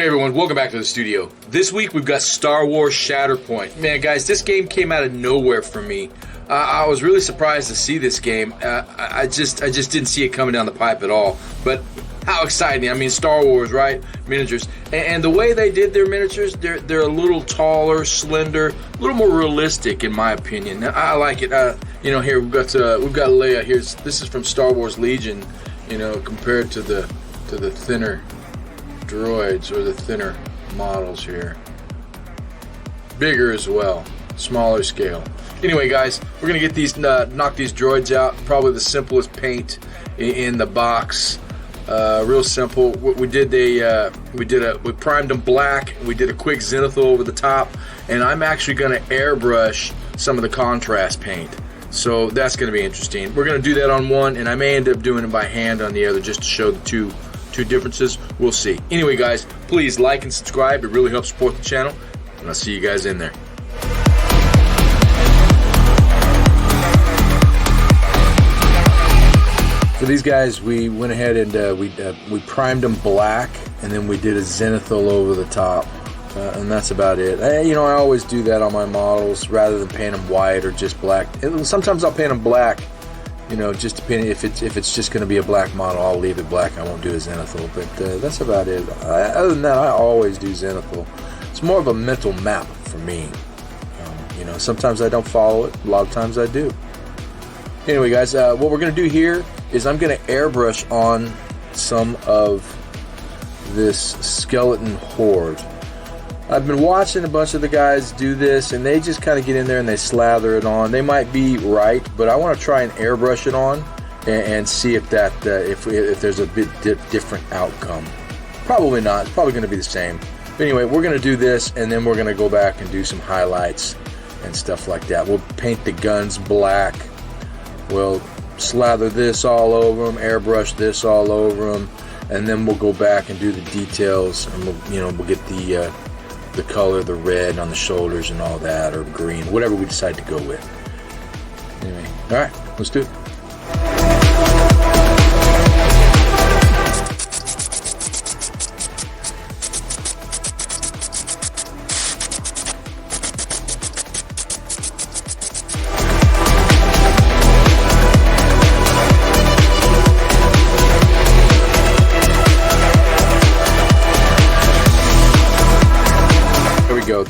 Hey everyone, welcome back to the studio. This week we've got Star Wars Shatterpoint. Man guys, this game came out of nowhere for me. I was really surprised to see this game. I just didn't see it coming down the pipe at all. But how exciting. I mean, Star Wars, right? Miniatures. And the way they did their miniatures, they're a little taller, slender, a little more realistic in my opinion. I like it. You know, here we've got Leia. This is from Star Wars Legion, you know, compared to the thinner droids or the thinner models here. Bigger as well, smaller scale. Anyway, guys, we're gonna get these knock these droids out. Probably the simplest paint in the box. Real simple. We primed them black. We did a quick zenithal over the top, and I'm actually gonna airbrush some of the contrast paint. So that's gonna be interesting. We're gonna do that on one, and I may end up doing it by hand on the other just to show the two differences. We'll see. Anyway, guys, please like and subscribe. It really helps support the channel, and I'll see you guys in there. For these guys, we went ahead and we primed them black, and then we did a zenithal over the top, and that's about it. You know, I always do that on my models rather than paint them white or just black. And sometimes I'll paint them black. You know, just depending if it's just going to be a black model, I'll leave it black. I won't do a zenithal, but that's about it. Other than that, I always do zenithal. It's more of a mental map for me. You know, sometimes I don't follow it. A lot of times I do. Anyway, guys, what we're going to do here is I'm going to airbrush on some of this skeleton horde. I've been watching a bunch of the guys do this, and they just kind of get in there and they slather it on. They might be right, but I want to try and airbrush it on and see if that if there's a bit different outcome. Probably not. It's probably going to be the same. But anyway, we're going to do this, and then we're going to go back and do some highlights and stuff like that. We'll paint the guns black. We'll slather this all over them, airbrush this all over them, and then we'll go back and do the details, and we'll get the color, the red on the shoulders and all that, or green, whatever we decide to go with. Anyway, all right, let's do it.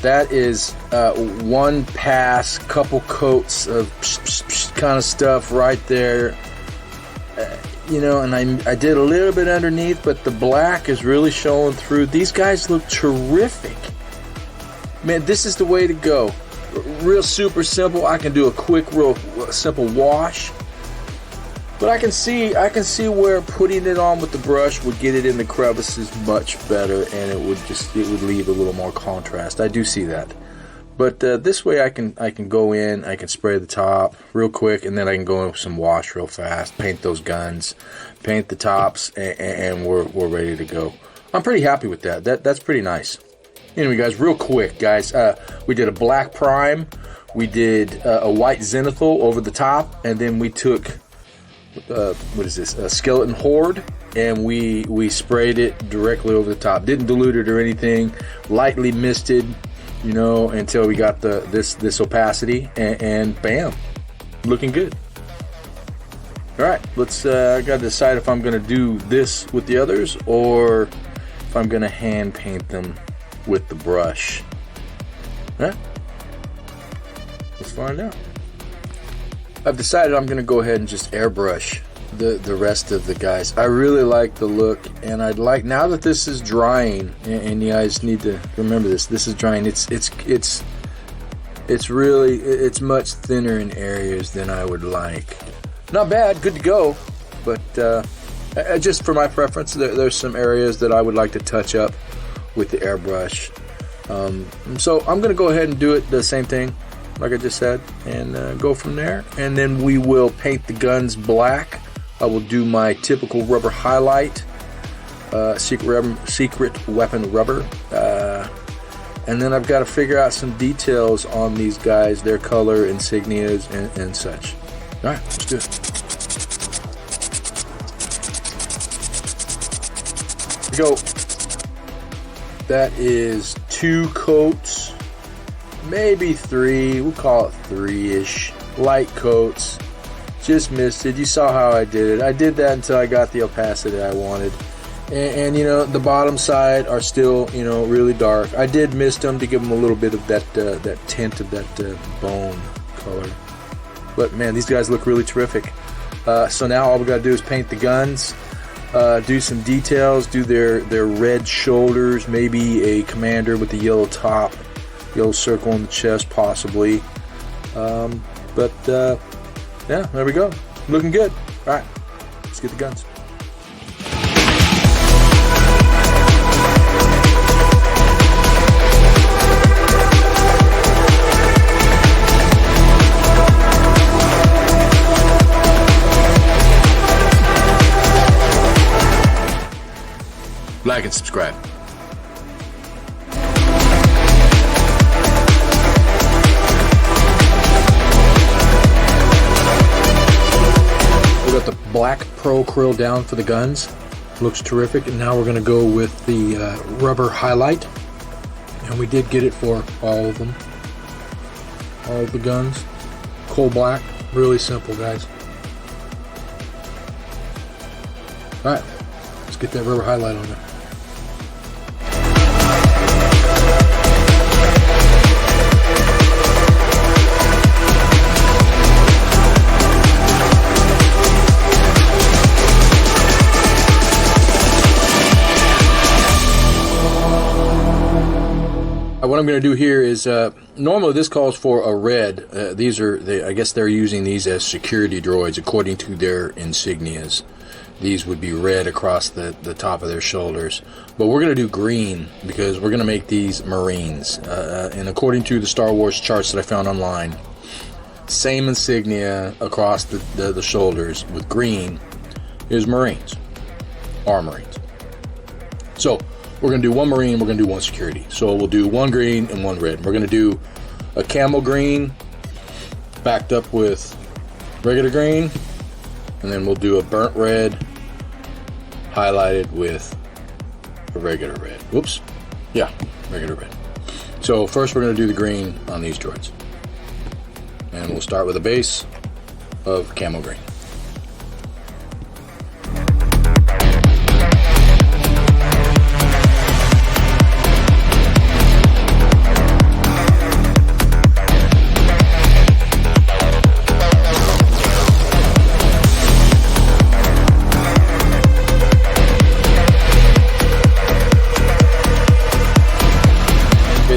That is one pass, couple coats of kind of stuff right there. You know, and I did a little bit underneath, but the black is really showing through. These guys look terrific. Man, this is the way to go. Real super simple. I can do a quick, real simple wash. But I can see where putting it on with the brush would get it in the crevices much better, and it would leave a little more contrast. I do see that. But this way I can go in, I can spray the top real quick, and then I can go in with some wash real fast, paint those guns, paint the tops, and we're ready to go. I'm pretty happy with that. That's pretty nice. Anyway, guys, real quick, guys, we did a black prime, we did a white zenithal over the top, and then we took what is this? A skeleton horde, and we sprayed it directly over the top. Didn't dilute it or anything. Lightly misted, you know, until we got this opacity, and bam, looking good. All right, let's. I got to decide if I'm going to do this with the others or if I'm going to hand paint them with the brush. Huh? Let's find out. I've decided I'm going to go ahead and just airbrush the rest of the guys. I really like the look, and I'd like, now that this is drying, and you guys need to remember this is drying, it's much thinner in areas than I would like. Not bad, good to go, but just for my preference, there's some areas that I would like to touch up with the airbrush. So I'm going to go ahead and do it the same thing like I just said, and go from there. And then we will paint the guns black. I will do my typical rubber highlight, secret weapon rubber, and then I've got to figure out some details on these guys, their color, insignias, and such. All right, let's do it. Here we go. That is 2 coats, maybe 3. We'll call it 3-ish. Light coats. Just missed it. You saw how I did it. I did that until I got the opacity I wanted. And you know, the bottom side are still, you know, really dark. I did mist them to give them a little bit of that tint of that bone color. But man, these guys look really terrific. So now all we got to do is paint the guns. Do some details, do their red shoulders, maybe a commander with the yellow top, yellow circle on the chest possibly. Yeah, there we go. Looking good. All right, let's get the guns. Like and subscribe. We got the black pearl krill down for the guns. Looks terrific. And now we're going to go with the rubber highlight. And we did get it for all of them. All of the guns. Coal black. Really simple, guys. Alright. Let's get that rubber highlight on there. What I'm going to do here is, normally this calls for a red. I guess they're using these as security droids according to their insignias. These would be red across the top of their shoulders. But we're going to do green because we're going to make these Marines. And according to the Star Wars charts that I found online, same insignia across the shoulders with green is Marines. Our Marines. So we're going to do one Marine, we're going to do one security. So we'll do one green and one red. We're going to do a camel green backed up with regular green, and then we'll do a burnt red highlighted with a regular red. Whoops. Yeah, regular red. So first we're going to do the green on these droids. And we'll start with a base of camel green.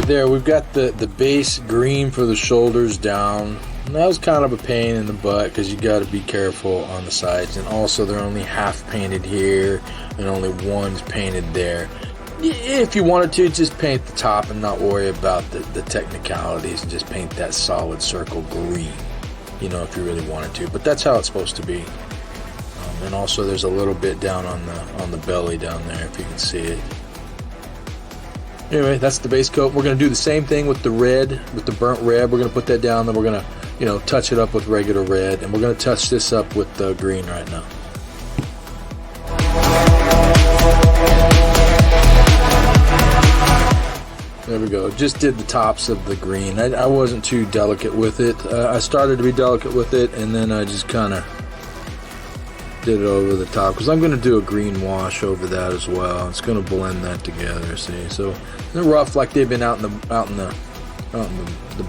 There, we've got the base green for the shoulders down. And that was kind of a pain in the butt because you got to be careful on the sides, and also they're only half painted here and only one's painted there. If you wanted to, just paint the top and not worry about the technicalities and just paint that solid circle green, you know, if you really wanted to. But that's how it's supposed to be. And also there's a little bit down on the belly down there, if you can see it. Anyway, that's the base coat. We're going to do the same thing with the red, with the burnt red. We're going to put that down, then we're going to, you know, touch it up with regular red, and we're going to touch this up with the green right now. There we go. Just did the tops of the green. I wasn't too delicate with it. I started to be delicate with it, and then I just kind of did it over the top because I'm going to do a green wash over that as well. It's going to blend that together. See, so they're rough like they've been out in the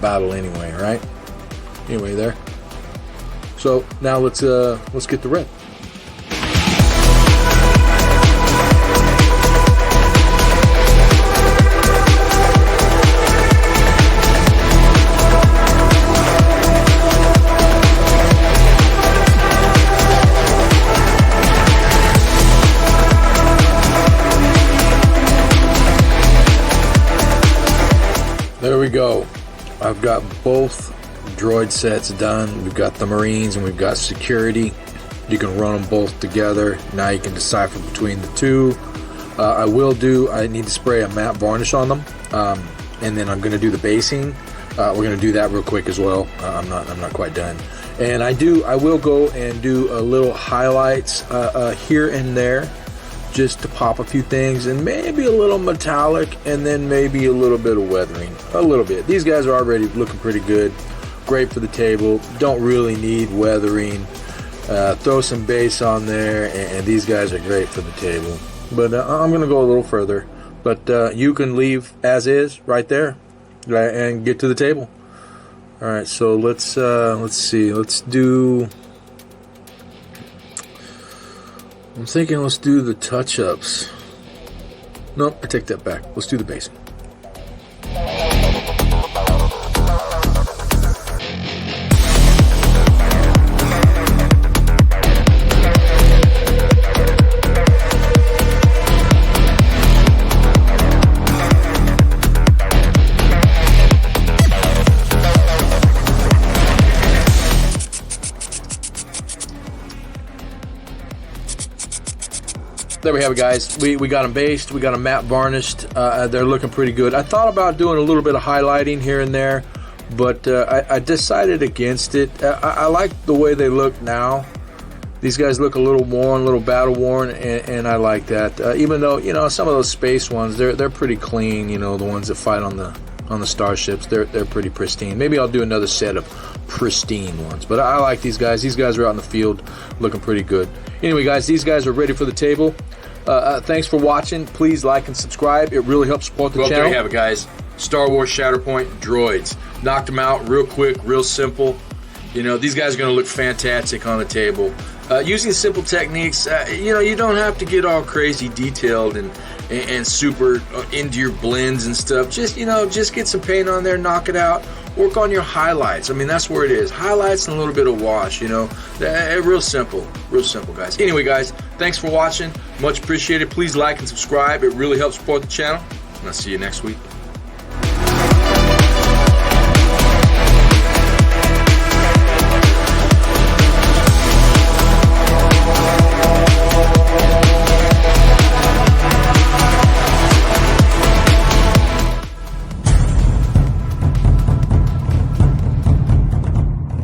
battle anyway, right? Anyway, there. So now let's get the red. There we go. I've got both droid sets done. We've got the Marines and we've got security. You can run them both together. Now you can decipher between the two. I need to spray a matte varnish on them, and then I'm going to do the basing. We're going to do that real quick as well. I'm not quite done. And I will go and do a little highlights here and there just to pop a few things, and maybe a little metallic, and then maybe a little bit of weathering. A little bit. These guys are already looking pretty good. Great for the table. Don't really need weathering. Throw some base on there, and these guys are great for the table. But I'm going to go a little further. But you can leave as is right there, right, and get to the table. All right, so let's see. Let's do. I'm thinking let's do the touch-ups. Nope, I take that back. Let's do the base. There we have it, guys. We got them based. We got them matte varnished. They're looking pretty good. I thought about doing a little bit of highlighting here and there, but I decided against it. I like the way they look now. These guys look a little worn, a little battle worn, and I like that. Even though, you know, some of those space ones, they're pretty clean. You know, the ones that fight on the starships, they're pretty pristine. Maybe I'll do another set of pristine ones, but I like these guys. These guys are out in the field looking pretty good. Anyway, guys, these guys are ready for the table. Thanks for watching. Please like and subscribe. It really helps support the channel. There you have it, guys. Star Wars Shatterpoint droids. Knocked them out real quick, real simple. You know, these guys are going to look fantastic on the table. Using simple techniques, you know, you don't have to get all crazy detailed and super into your blends and stuff. Just, you know, just get some paint on there, knock it out. Work on your highlights. I mean, that's where it is. Highlights and a little bit of wash, you know. Real simple, guys. Anyway, guys, thanks for watching. Much appreciated. Please like and subscribe. It really helps support the channel. And I'll see you next week.